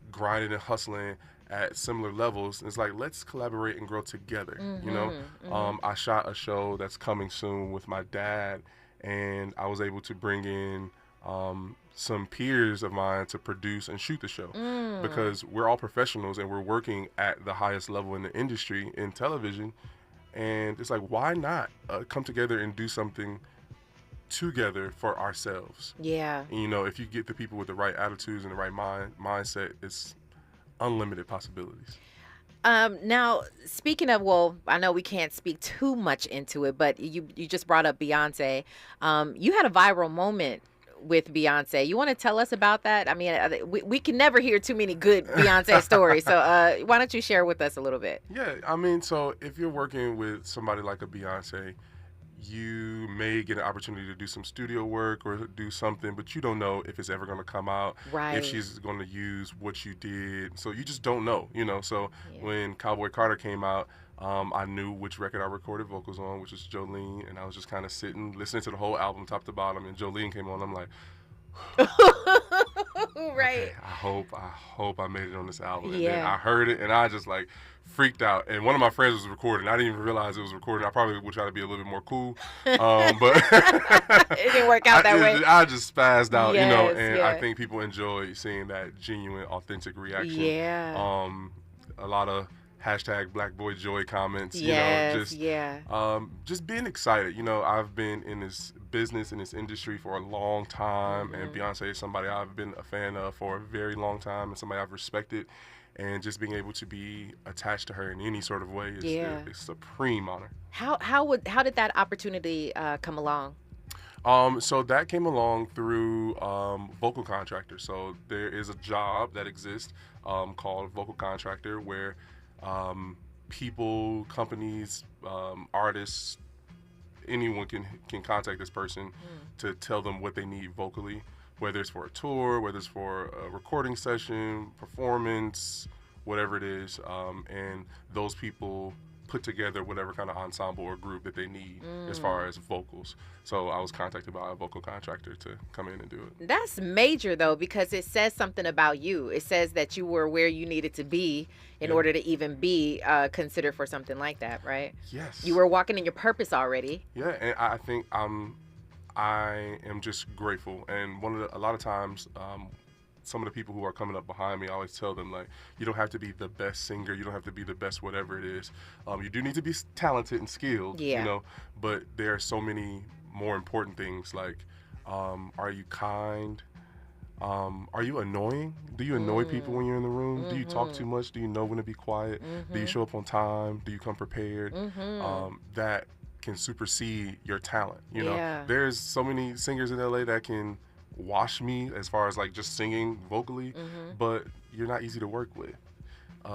grinding and hustling at similar levels, it's like, let's collaborate and grow together. You know, I shot a show that's coming soon with my dad, and I was able to bring in some peers of mine to produce and shoot the show because we're all professionals and we're working at the highest level in the industry in television. And it's like, why not come together and do something together for ourselves? Yeah. And, you know, if you get the people with the right attitudes and the right mindset, it's unlimited possibilities. Now, speaking of, well, I know we can't speak too much into it, but you just brought up Beyonce. You had a viral moment with Beyonce. You want to tell us about that? I mean, we can never hear too many good Beyonce stories. So why don't you share with us a little bit? Yeah, I mean, so if you're working with somebody like a Beyonce, you may get an opportunity to do some studio work or do something, but you don't know if it's ever going to come out, if she's going to use what you did. So you just don't know, you know. So when Cowboy Carter came out, I knew which record I recorded vocals on, which was Jolene, and I was just kind of sitting, listening to the whole album top to bottom, and Jolene came on. I'm like, okay, I hope I made it on this album. And then I heard it, and I just like freaked out. And one of my friends was recording. I didn't even realize it was recording. I probably would try to be a little bit more cool, but it didn't work out that way. I just spazzed out, you know, and I think people enjoy seeing that genuine, authentic reaction. Yeah. A lot of hashtag Black Boy Joy comments, you know, just being excited. You know, I've been in this business, in this industry for a long time, and Beyonce is somebody I've been a fan of for a very long time and somebody I've respected, and just being able to be attached to her in any sort of way is a supreme honor. How did that opportunity come along? So that came along through Vocal Contractor. So there is a job that exists called Vocal Contractor where people, companies, artists, anyone can contact this person to tell them what they need vocally, whether it's for a tour, whether it's for a recording session, performance, whatever it is, and those people put together whatever kind of ensemble or group that they need as far as vocals. So I was contacted by a vocal contractor to come in and do it. That's major, though, because it says something about you. It says that you were where you needed to be in order to even be considered for something like that, right? Yes. You were walking in your purpose already. Yeah, and I think I am just grateful. And a lot of times, some of the people who are coming up behind me, I always tell them, like, you don't have to be the best singer, you don't have to be the best whatever it is. You do need to be talented and skilled, you know, but there are so many more important things, like, are you kind? Are you annoying? Do you annoy people when you're in the room? Do you talk too much? Do you know when to be quiet? Do you show up on time? Do you come prepared? That can supersede your talent, you know? There's so many singers in LA that can wash me as far as like just singing vocally, but you're not easy to work with.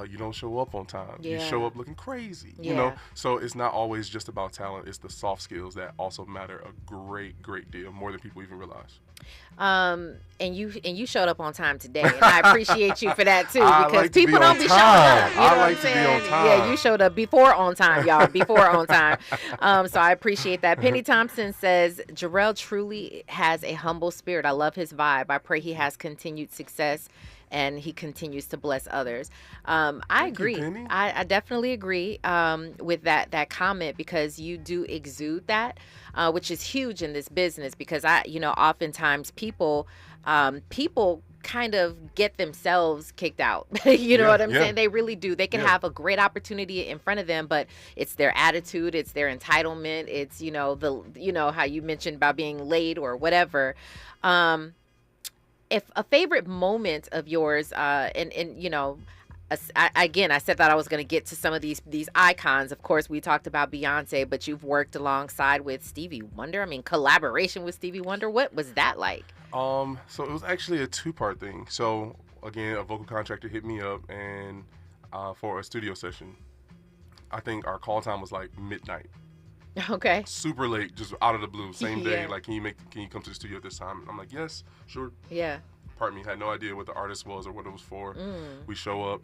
You don't show up on time. You show up looking crazy, you know? So it's not always just about talent. It's the soft skills that also matter a great deal, more than people even realize. And you showed up on time today, and I appreciate you for that too, because like people don't be showing up. You know I like what I'm to saying? be on time. Yeah, you showed up before on time, y'all. Before on time. So I appreciate that. Penny Thompson says Jerel truly has a humble spirit. I love his vibe. I pray he has continued success and he continues to bless others. I agree. I definitely agree with that comment, because you do exude that, which is huge in this business, because oftentimes people kind of get themselves kicked out. You know what I'm saying? They really do. They can have a great opportunity in front of them, but it's their attitude, it's their entitlement, it's how you mentioned about being late or whatever. If a favorite moment of yours, I said that I was going to get to some of these icons. Of course, we talked about Beyonce, but you've worked alongside with Stevie Wonder. I mean, collaboration with Stevie Wonder. What was that like? So it was actually a two-part thing. So again, a vocal contractor hit me up and for a studio session. I think our call time was like midnight. Okay. Super late, just out of the blue, same day. Like, can you come to the studio at this time? I'm like, yes, sure. Yeah. Pardon me, had no idea what the artist was or what it was for. We show up.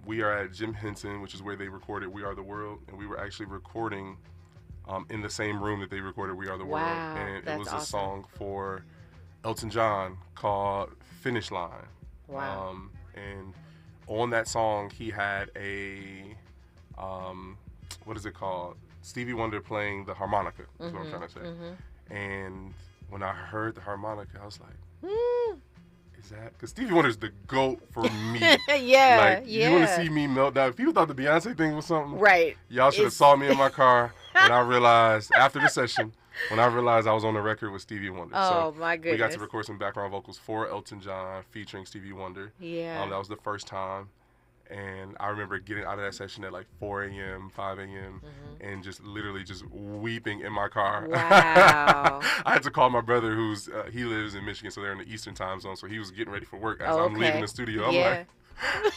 We are at Jim Henson, which is where they recorded We Are the World, and we were actually recording in the same room that they recorded We Are the World. And it was a song for Elton John called Finish Line. Wow. And on that song, he had a, what is it called? Stevie Wonder playing the harmonica, is what I'm trying to say. And when I heard the harmonica, I was like, is that? Because Stevie Wonder's the GOAT for me. You want to see me melt down. If people thought the Beyonce thing was something, right? Y'all should have saw me in my car when I realized, after the session, when I realized I was on the record with Stevie Wonder. Oh, my goodness. We got to record some background vocals for Elton John featuring Stevie Wonder. Yeah. That was the first time. And I remember getting out of that session at like 4 a.m., 5 a.m., and just literally just weeping in my car. Wow. I had to call my brother who's, he lives in Michigan, so they're in the Eastern time zone, so he was getting ready for work as I'm leaving the studio. I'm like,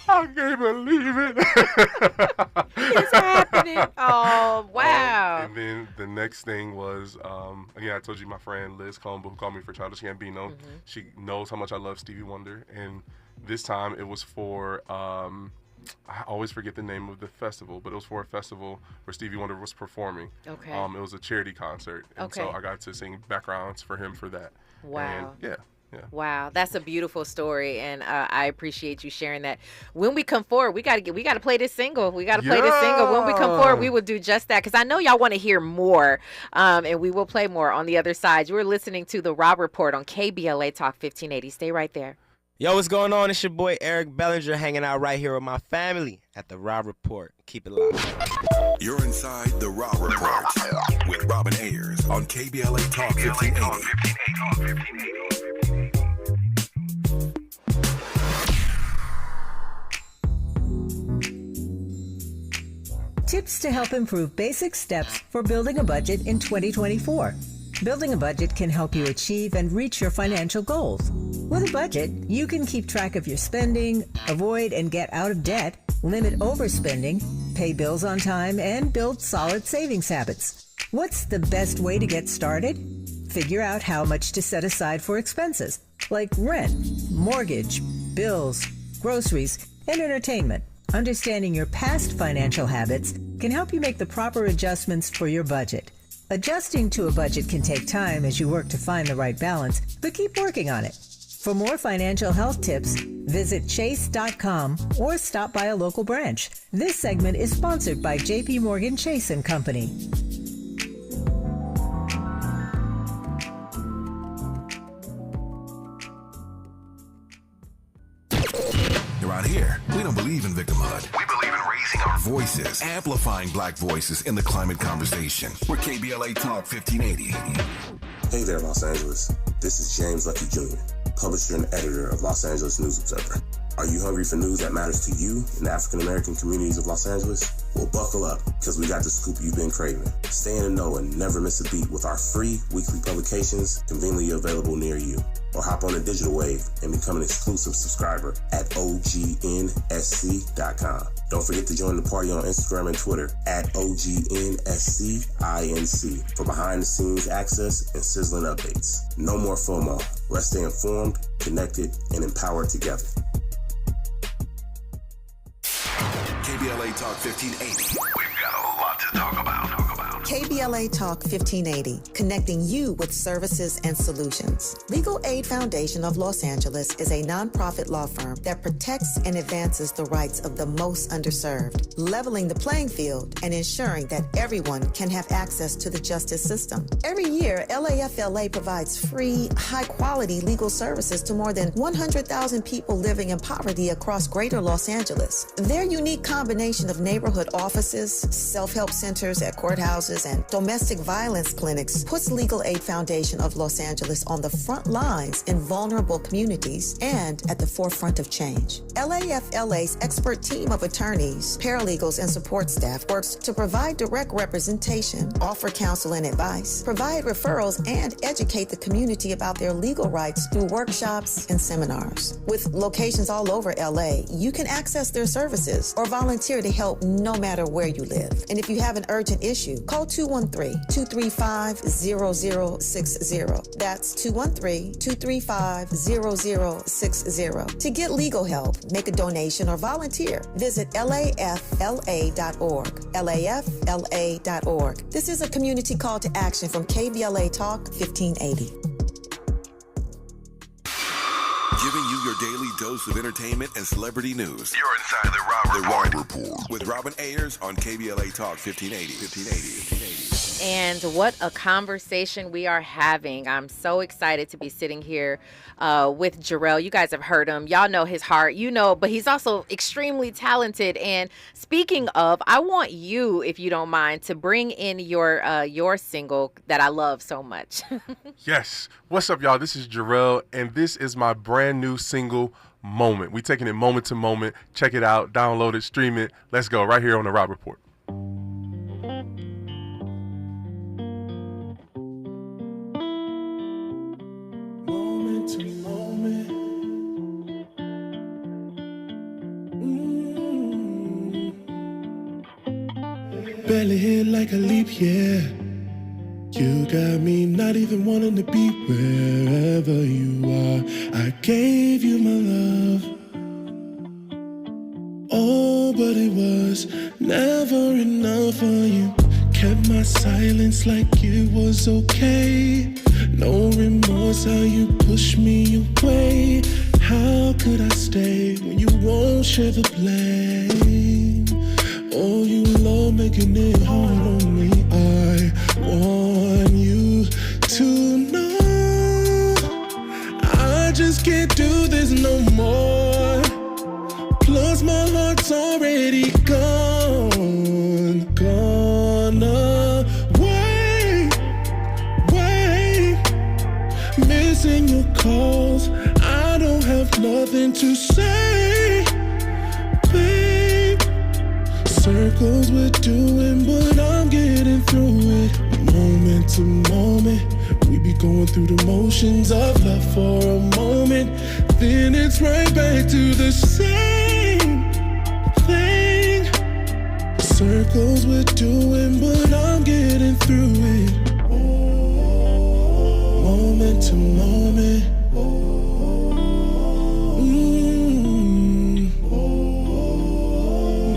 I can't believe it. It's happening. Oh, wow. And then the next thing was, again, I told you my friend Liz Colombo, who called me for Childish Gambino. She knows how much I love Stevie Wonder. And this time it was for, I always forget the name of the festival, but it was for a festival where Stevie Wonder was performing. Okay. It was a charity concert. And so I got to sing backgrounds for him for that. Wow. And yeah. Wow, that's a beautiful story, and I appreciate you sharing that. When we come forward, we gotta play this single. We gotta play this single. When we come forward, we will do just that, because I know y'all want to hear more, and we will play more on the other side. You are listening to the Rob Report on KBLA Talk 1580. Stay right there. Yo, what's going on? It's your boy Eric Bellinger hanging out right here with my family at the Rob Report. Keep it locked. You're inside the Rob Report with Robin Ayers on KBLA Talk 1580. Tips to help improve basic steps for building a budget in 2024. Building a budget can help you achieve and reach your financial goals. With a budget, you can keep track of your spending, avoid and get out of debt, limit overspending, pay bills on time, and build solid savings habits. What's the best way to get started? Figure out how much to set aside for expenses, like rent, mortgage, bills, groceries, and entertainment. Understanding your past financial habits can help you make the proper adjustments for your budget. Adjusting to a budget can take time as you work to find the right balance, but keep working on it. For more financial health tips, visit chase.com or stop by a local branch. This segment is sponsored by J.P. Morgan Chase & Company. Around here, we don't believe in victimhood. We believe in raising our voices, amplifying black voices in the climate conversation. We're KBLA Talk 1580. Hey there, Los Angeles. This is James Lucky Jr., publisher and editor of Los Angeles News Observer. Are you hungry for news that matters to you in the African-American communities of Los Angeles? Well, buckle up, because we got the scoop you've been craving. Stay in the know and never miss a beat with our free weekly publications conveniently available near you. Or hop on the digital wave and become an exclusive subscriber at OGNSC.com. Don't forget to join the party on Instagram and Twitter at OGNSCINC for behind-the-scenes access and sizzling updates. No more FOMO. Let's stay informed, connected, and empowered together. KBLA Talk 1580. We've got a lot to talk about. KBLA Talk 1580, connecting you with services and solutions. Legal Aid Foundation of Los Angeles is a nonprofit law firm that protects and advances the rights of the most underserved, leveling the playing field and ensuring that everyone can have access to the justice system. Every year, LAFLA provides free, high-quality legal services to more than 100,000 people living in poverty across greater Los Angeles. Their unique combination of neighborhood offices, self-help centers at courthouses, services and domestic violence clinics puts Legal Aid Foundation of Los Angeles on the front lines in vulnerable communities and at the forefront of change. LAFLA's expert team of attorneys, paralegals, and support staff works to provide direct representation, offer counsel and advice, provide referrals, and educate the community about their legal rights through workshops and seminars. With locations all over LA, you can access their services or volunteer to help no matter where you live. And if you have an urgent issue, call 213-235-0060. That's 213-235-0060. To get legal help, make a donation, or volunteer, visit LAFLA.org. LAFLA.org. This is a community call to action from KBLA Talk 1580. Giving you your daily dose of entertainment and celebrity news. You're inside the Rob Report. With Robin Ayers on KBLA Talk 1580. And what a conversation we are having. I'm so excited to be sitting here with Jerel. You guys have heard him. Y'all know his heart, but he's also extremely talented. And speaking of, I want you, if you don't mind, to bring in your single that I love so much. Yes. What's up, y'all? This is Jerel, and this is my brand new single, Moment. We taking it moment to moment. Check it out. Download it. Stream it. Let's go. Right here on the Rob Report. Moment to moment. Barely hit like a leap year. You got me not even wanting to be wherever you are. I gave you my love. Oh, but it was never enough for you. Kept my silence like it was okay. No remorse how you pushed me away. How could I stay when you won't share the blame? Oh, you love making it hard on me. I want you to know I just can't do this no more. Plus my heart's already gone away. Missing your calls, I don't have nothing to say, babe. Circles we're doing, but I'm getting through it. Moment to moment, we be going through the motions of love for a moment. Then it's right back to the same thing. Circles we're doing, but I'm getting through it. Moment to moment.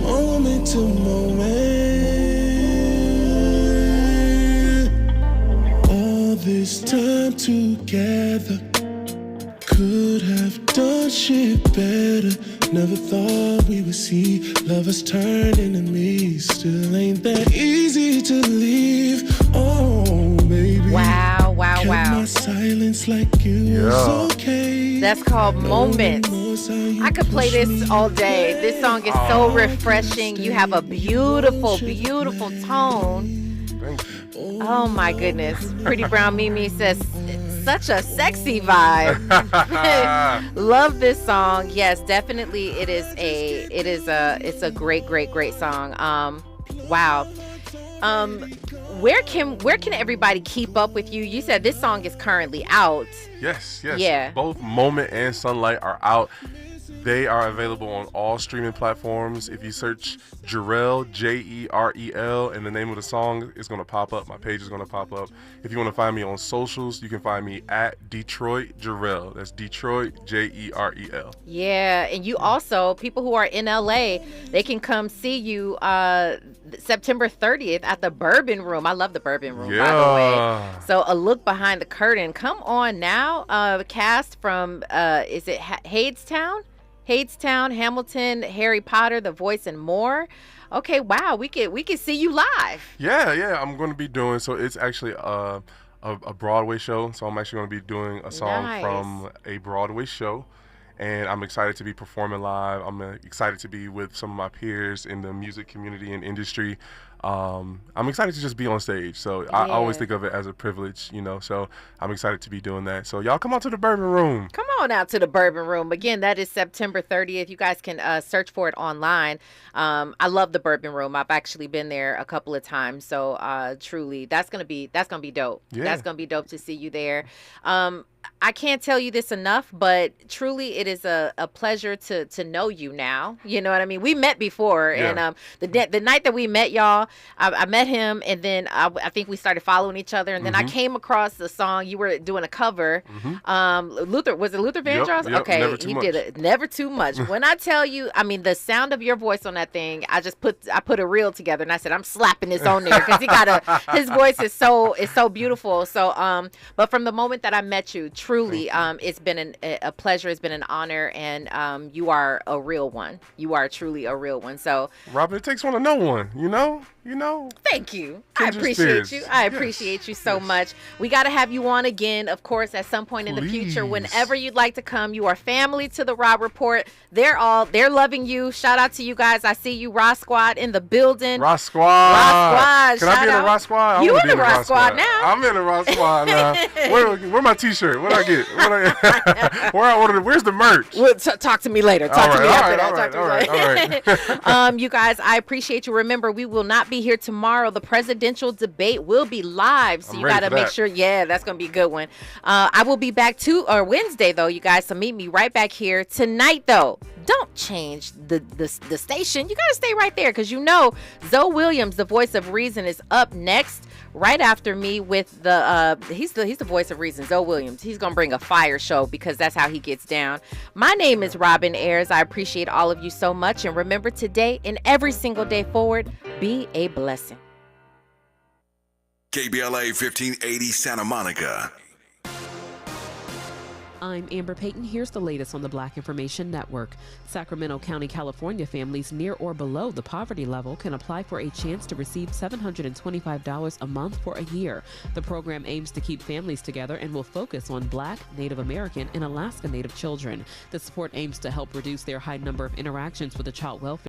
Moment to moment. All this time together, could have done shit better. Never thought we would see lovers turn enemies. Still ain't that easy to leave. Oh, baby. Wow. My silence like it was okay. That's called Moments. I could play this all day. This song is so refreshing. You have a beautiful, beautiful tone. Oh my goodness. Pretty Brown Mimi says, such a sexy vibe. Love this song. Yes, definitely. It's a great song. Wow. Where can everybody keep up with you? You said this song is currently out. Yes. Yeah. Both Moment and Sunlight are out. They are available on all streaming platforms. If you search Jerel, Jerel, and the name of the song is going to pop up. My page is going to pop up. If you want to find me on socials, you can find me at Detroit Jerel. That's Detroit, Jerel. Yeah, and you also, people who are in LA, they can come see you September 30th at the Bourbon Room. I love the Bourbon Room, by the way. So a look behind the curtain. Come on now. Cast from, is it Hadestown, Hamilton, Harry Potter, The Voice, and more. Okay, wow, we could see you live. Yeah, I'm going to be doing, so it's actually a Broadway show, so I'm actually going to be doing a song from a Broadway show, and I'm excited to be performing live. I'm excited to be with some of my peers in the music community and industry. I'm excited to just be on stage. So I always think of it as a privilege, you know. So I'm excited to be doing that. So y'all come out to the Bourbon Room. Come on out to the Bourbon Room. Again, that is September 30th. You guys can search for it online. I love the Bourbon Room. I've actually been there a couple of times. So truly, that's gonna be dope. Yeah. That's gonna be dope to see you there. I can't tell you this enough, but truly it is a pleasure to know you now. You know what I mean? We met before, and the night that we met, y'all, I met him, and then I think we started following each other, and then I came across the song you were doing a cover. Luther, was it Luther Vandross? Yep, okay, Never Too he Much. did it. Never Too Much. When I tell you, I mean, the sound of your voice on that thing, I put a reel together, and I said, I'm slapping this on there because his voice is so beautiful. So, but from the moment that I met you, truly, it's been a pleasure. It's been an honor, and you are a real one. You are truly a real one. So, Robin, it takes one to know one. You know. Thank you. I appreciate you. I appreciate you so much. We got to have you on again, of course, at some point in the future. Whenever you'd like to come, you are family to the Rob Report. They're loving you. Shout out to you guys. I see you, Ross Squad, in the building. Ross Squad. Can I be in the Ross Squad? You in the Ross Squad now. I'm in the Ross Squad now. Where my T-shirt? What I get? Where's the merch? Well, talk to me later. Talk to me after that. All right. You guys, I appreciate you. Remember, we will not be here tomorrow. The presidential debate will be live, so you got to make sure. Yeah, that's going to be a good one. I will be back Wednesday, though, you guys, so meet me right back here. Tonight, though, don't change the station. You got to stay right there because you know Zoe Williams, the voice of reason, is up next. Right after me with he's the voice of reason, Zoe Williams. He's going to bring a fire show because that's how he gets down. My name is Robin Ayers. I appreciate all of you so much. And remember, today and every single day forward, be a blessing. KBLA 1580 Santa Monica. I'm Amber Payton. Here's the latest on the Black Information Network. Sacramento County, California families near or below the poverty level can apply for a chance to receive $725 a month for a year. The program aims to keep families together and will focus on Black, Native American, and Alaska Native children. The support aims to help reduce their high number of interactions with the child welfare